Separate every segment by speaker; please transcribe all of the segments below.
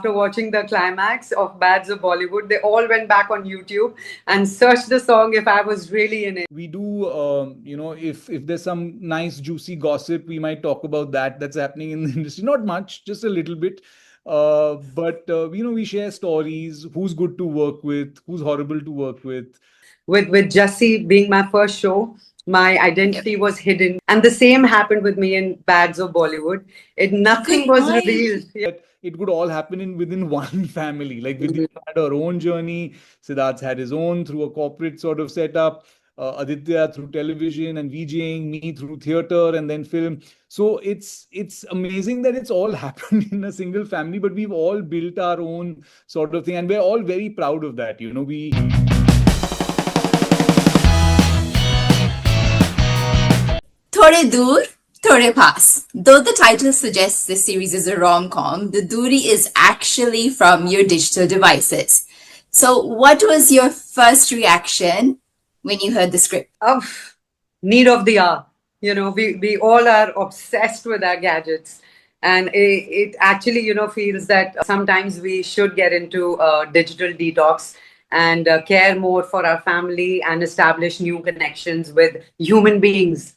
Speaker 1: After watching the climax of Bads of Bollywood, they all went back on YouTube and searched the song if I was really in it.
Speaker 2: We do, if there's some nice juicy gossip, we might talk about that's happening in the industry. Not much, just a little bit. But we share stories, who's good to work with, who's horrible to work with.
Speaker 1: With Jassi being my first show, my identity was hidden, and the same happened with me in Bads of Bollywood. Nothing
Speaker 3: Good
Speaker 1: was
Speaker 3: point.
Speaker 1: revealed.
Speaker 2: That it could all happen within one family. Like Vidya had her own journey, Siddharth had his own through a corporate sort of setup, Aditya through television and VJing, me through theater and then film. So it's amazing that it's all happened in a single family, but we've all built our own sort of thing, and we're all very proud of that. We
Speaker 3: Thode Door Thode Pass. Though the title suggests this series is a rom-com, the duri is actually from your digital devices. So what was your first reaction when you heard the script?
Speaker 1: Of need of the hour. We all are obsessed with our gadgets. And it actually, feels that sometimes we should get into digital detox and care more for our family and establish new connections with human beings.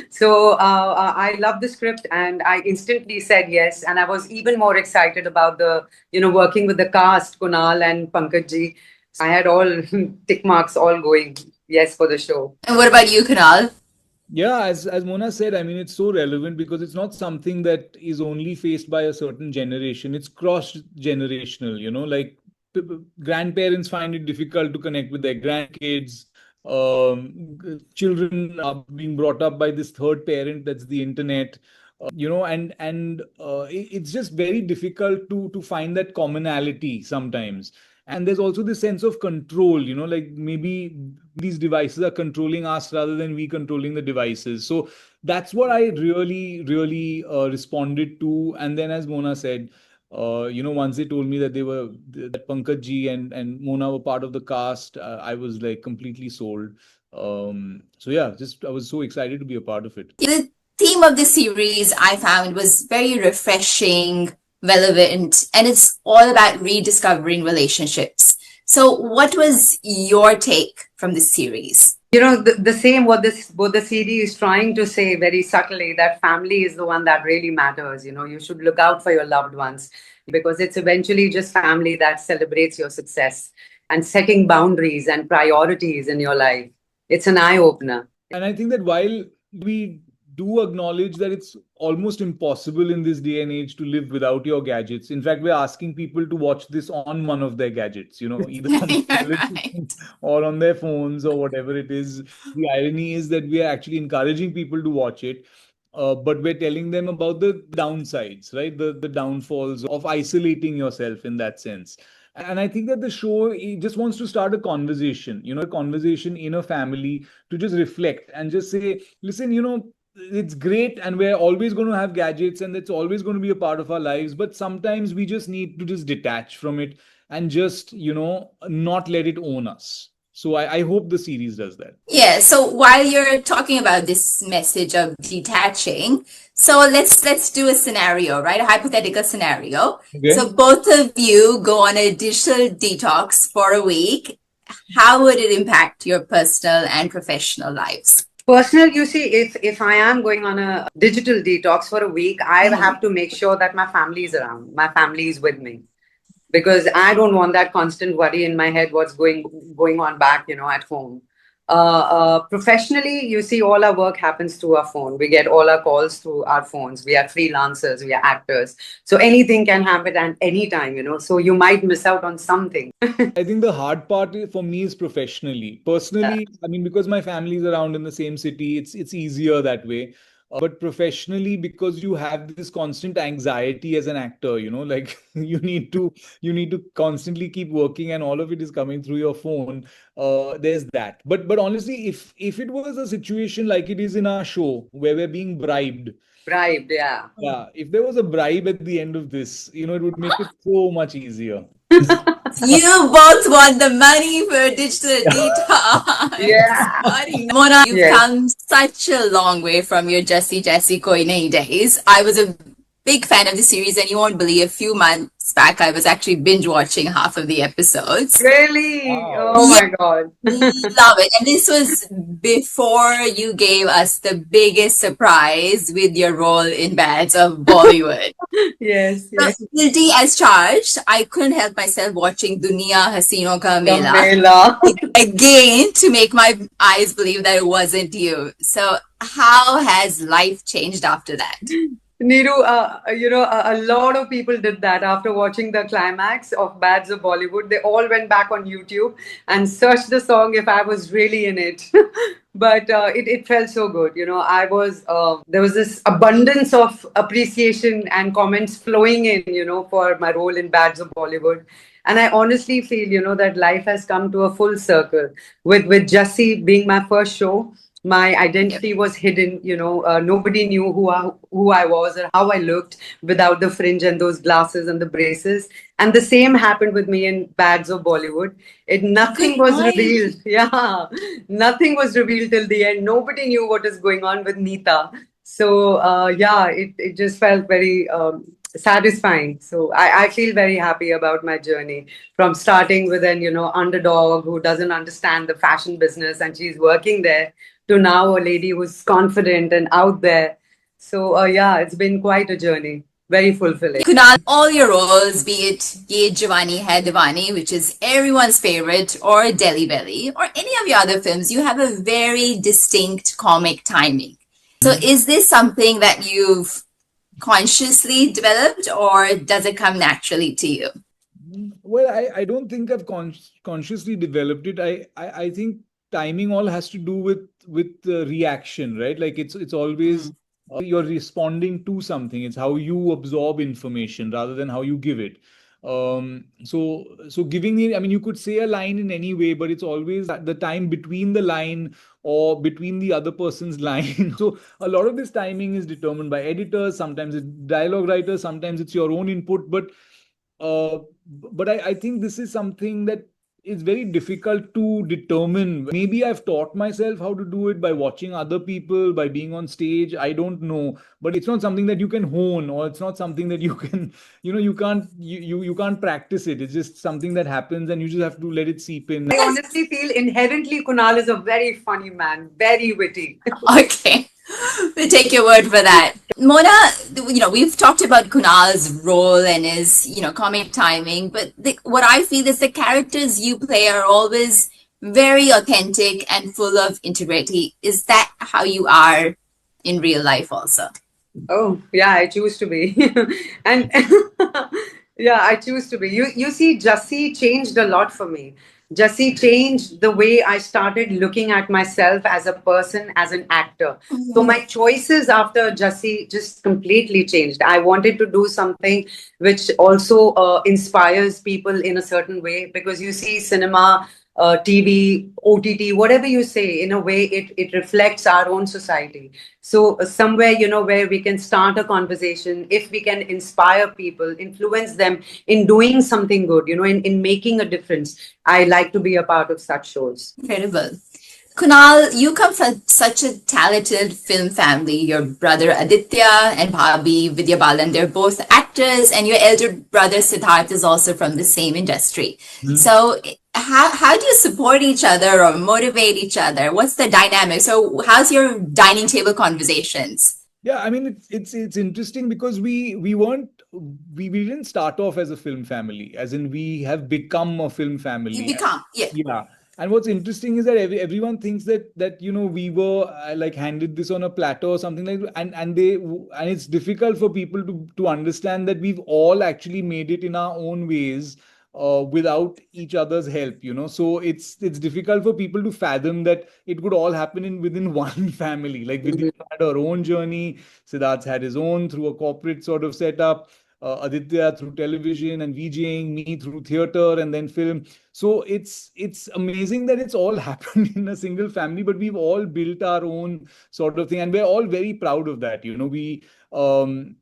Speaker 1: So I love the script and I instantly said yes. And I was even more excited about working with the cast, Kunal and Pankaj ji. I had all tick marks all going yes for the show.
Speaker 3: And what about you, Kunal?
Speaker 2: Yeah, as Mona said, I mean, it's so relevant because it's not something that is only faced by a certain generation. It's cross generational, like grandparents find it difficult to connect with their grandkids. Children are being brought up by this third parent, that's the internet. It's just very difficult to find that commonality sometimes. And there's also this sense of control, like maybe these devices are controlling us rather than we controlling the devices. So that's what I really responded to. And then, as Mona said, once they told me that that Pankaj ji and Mona were part of the cast, I was like completely sold. So yeah, I was so excited to be a part of it.
Speaker 3: The theme of the series I found was very refreshing, relevant, and it's all about rediscovering relationships. So what was your take from this series?
Speaker 1: The same what the CD is trying to say very subtly, that family is the one that really matters. You should look out for your loved ones because it's eventually just family that celebrates your success and setting boundaries and priorities in your life. It's an eye opener.
Speaker 2: And I think that while we do acknowledge that it's almost impossible in this day and age to live without your gadgets. In fact, we're asking people to watch this on one of their gadgets, either on the television or on their phones or whatever it is. The irony is that we are actually encouraging people to watch it. But we're telling them about the downsides, right? The downfalls of isolating yourself in that sense. And I think that the show just wants to start a conversation, a conversation in a family to just reflect and just say, listen, it's great and we're always going to have gadgets and it's always going to be a part of our lives, but sometimes we just need to just detach from it and just not let it own us. So I hope the series does that.
Speaker 3: Yeah, so while you're talking about this message of detaching, so let's do a scenario, right? A hypothetical scenario.
Speaker 2: Okay.
Speaker 3: So both of you go on a digital detox for a week. How would it impact your personal and professional lives?
Speaker 1: Personal, you see, if I am going on a digital detox for a week, I have to make sure that my family is around, my family is with me, because I don't want that constant worry in my head what's going on back, at home. Professionally, you see, all our work happens through our phone. We get all our calls through our phones. We are freelancers, we are actors. So anything can happen at any time, so you might miss out on something.
Speaker 2: I think the hard part for me is professionally. Personally, I mean, because my family is around in the same city, it's easier that way. But professionally, because you have this constant anxiety as an actor, like you need to constantly keep working and all of it is coming through your phone. There's that. But honestly, if it was a situation like it is in our show where we're being bribed.
Speaker 1: Bribed, yeah.
Speaker 2: Yeah. If there was a bribe at the end of this, it would make it so much easier.
Speaker 3: You both want the money for digital detox.
Speaker 1: Yeah.
Speaker 3: Mona, you've come such a long way from your Jassi Jaisi Koi Nahin days. I was a big fan of the series, and you won't believe, a few months back, I was actually binge watching half of the episodes.
Speaker 1: Really?
Speaker 2: Wow.
Speaker 1: Oh
Speaker 3: Yeah,
Speaker 1: my God.
Speaker 3: love it. And this was before you gave us the biggest surprise with your role in Bads of Bollywood.
Speaker 1: Yes,
Speaker 3: So,
Speaker 1: yes.
Speaker 3: guilty as charged, I couldn't help myself watching Duniya Hasino Ka Mela
Speaker 1: Gamela.
Speaker 3: again to make my eyes believe that it wasn't you. So, how has life changed after that?
Speaker 1: Niru, a lot of people did that after watching the climax of Bads of Bollywood. They all went back on YouTube and searched the song if I was really in it. But it felt so good. There was this abundance of appreciation and comments flowing in, for my role in Bads of Bollywood. And I honestly feel, that life has come to a full circle. With Jassi being my first show, my
Speaker 3: Yep.
Speaker 1: identity was hidden. Nobody knew who I was or how I looked without the fringe and those glasses and the braces. And the same happened with me in Bags of Bollywood.
Speaker 3: Good
Speaker 1: Nothing was
Speaker 3: point.
Speaker 1: revealed. Yeah, nothing was revealed till the end. Nobody knew what is going on with Neeta. So yeah, it just felt very satisfying. So I feel very happy about my journey from starting with an underdog who doesn't understand the fashion business and she's working there to now a lady who's confident and out there. So yeah, it's been quite a journey. Very fulfilling.
Speaker 3: Kunal, all your roles, be it Ye Jawani Hai Diwani, which is everyone's favorite, or Delhi Belly, or any of your other films, you have a very distinct comic timing. So, is this something that you've consciously developed, or does it come naturally to you?
Speaker 2: Well, I don't think I've consciously developed it. I think timing all has to do with the reaction, right? Like it's always you're responding to something. It's how you absorb information rather than how you give it. So giving the, I mean, you could say a line in any way, but it's always the time between the line or between the other person's line. So a lot of this timing is determined by editors. Sometimes it's dialogue writers. Sometimes it's your own input. But I think this is something that is very difficult to determine. Maybe I've taught myself how to do it by watching other people, by being on stage. I don't know, but it's not something that you can hone, or it's not something that you can, you can't practice it. It's just something that happens, and you just have to let it seep in.
Speaker 1: I honestly feel inherently Kunal is a very funny man, very witty.
Speaker 3: Okay. We'll take your word for that. Mona, we've talked about Kunal's role and his, comic timing, but what I feel is the characters you play are always very authentic and full of integrity. Is that how you are in real life also?
Speaker 1: Oh, yeah, I choose to be. And yeah, I choose to be. You see, Jassi changed a lot for me. Jassi changed the way I started looking at myself as a person, as an actor. So my choices after Jassi just completely changed. I wanted to do something which also inspires people in a certain way, because you see cinema, TV, OTT, whatever you say, in a way, it reflects our own society. So somewhere, where we can start a conversation, if we can inspire people, influence them in doing something good, in making a difference. I like to be a part of such shows.
Speaker 3: Incredible. Kunal, you come from such a talented film family. Your brother Aditya and Bhabhi Vidya Balan, they're both actors, and your elder brother Siddharth is also from the same industry. So, how do you support each other or motivate each other? What's the dynamic? So, how's your dining table conversations?
Speaker 2: Yeah, I mean it's interesting because we didn't start off as a film family, as in we have become a film
Speaker 3: You
Speaker 2: family.
Speaker 3: become, yeah.
Speaker 2: Yeah. And what's interesting is that everyone thinks that we were like handed this on a platter or something like that, and it's difficult for people to understand that we've all actually made it in our own ways, without each other's help. So it's difficult for people to fathom that it could all happen in within one family. Like Vidya had her own journey, Siddharth had his own through a corporate sort of setup, Aditya through television and VJing, me through theater and then film. So it's amazing that it's all happened in a single family, but we've all built our own sort of thing, and we're all very proud of that. We so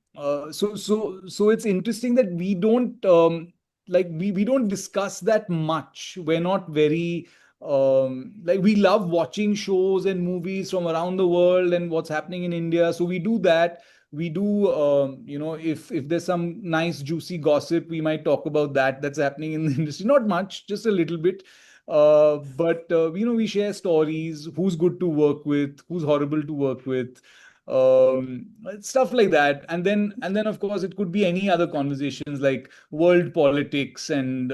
Speaker 2: it's interesting that we don't like we don't discuss that much. We're not very like we love watching shows and movies from around the world and what's happening in India. So we do that. We do, if there's some nice juicy gossip, we might talk about that's happening in the industry. Not much, just a little bit. But we share stories, who's good to work with, who's horrible to work with, stuff like that. And then of course it could be any other conversations like world politics and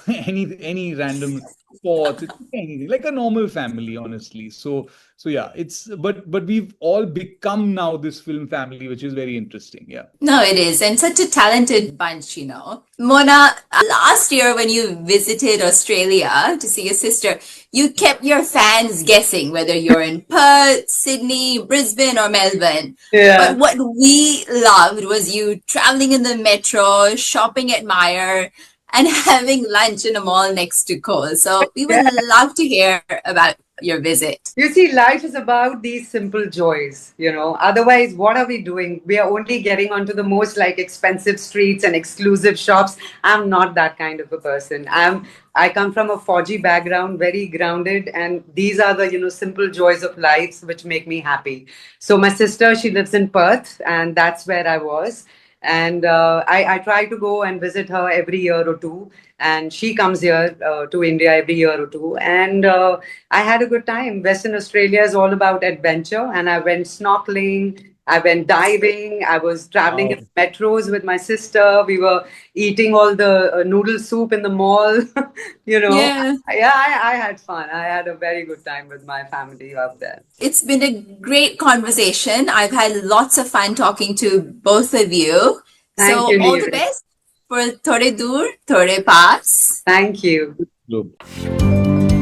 Speaker 2: any random sports. It could be anything, like a normal family, honestly. So yeah, it's but we've all become now this film family, which is very interesting. Yeah.
Speaker 3: No, it is. And such a talented bunch, Mona, last year when you visited Australia to see your sister, you kept your fans guessing whether you're in Perth, Sydney, Brisbane, or Melbourne.
Speaker 1: Yeah.
Speaker 3: But what we loved was you traveling in the metro, shopping at Myer, and having lunch in a mall next to Cole. So we would love to hear about your visit.
Speaker 1: You see, life is about these simple joys, Otherwise, what are we doing? We are only getting onto the most like expensive streets and exclusive shops. I'm not that kind of a person. I come from a 4G background, very grounded, and these are the, simple joys of life which make me happy. So my sister, she lives in Perth, and that's where I was. And I try to go and visit her every year or two. And she comes here to India every year or two. And I had a good time. Western Australia is all about adventure. And I went snorkeling. I went diving. I was traveling in metros with my sister. We were eating all the noodle soup in the mall.
Speaker 3: Yeah.
Speaker 1: I had fun. I had a very good time with my family up there.
Speaker 3: It's been a great conversation. I've had lots of fun talking to both of you.
Speaker 1: Thank you,
Speaker 3: all the
Speaker 1: Neeraj.
Speaker 3: best for Thode Door Thode Pass.
Speaker 1: Thank you.
Speaker 2: Good.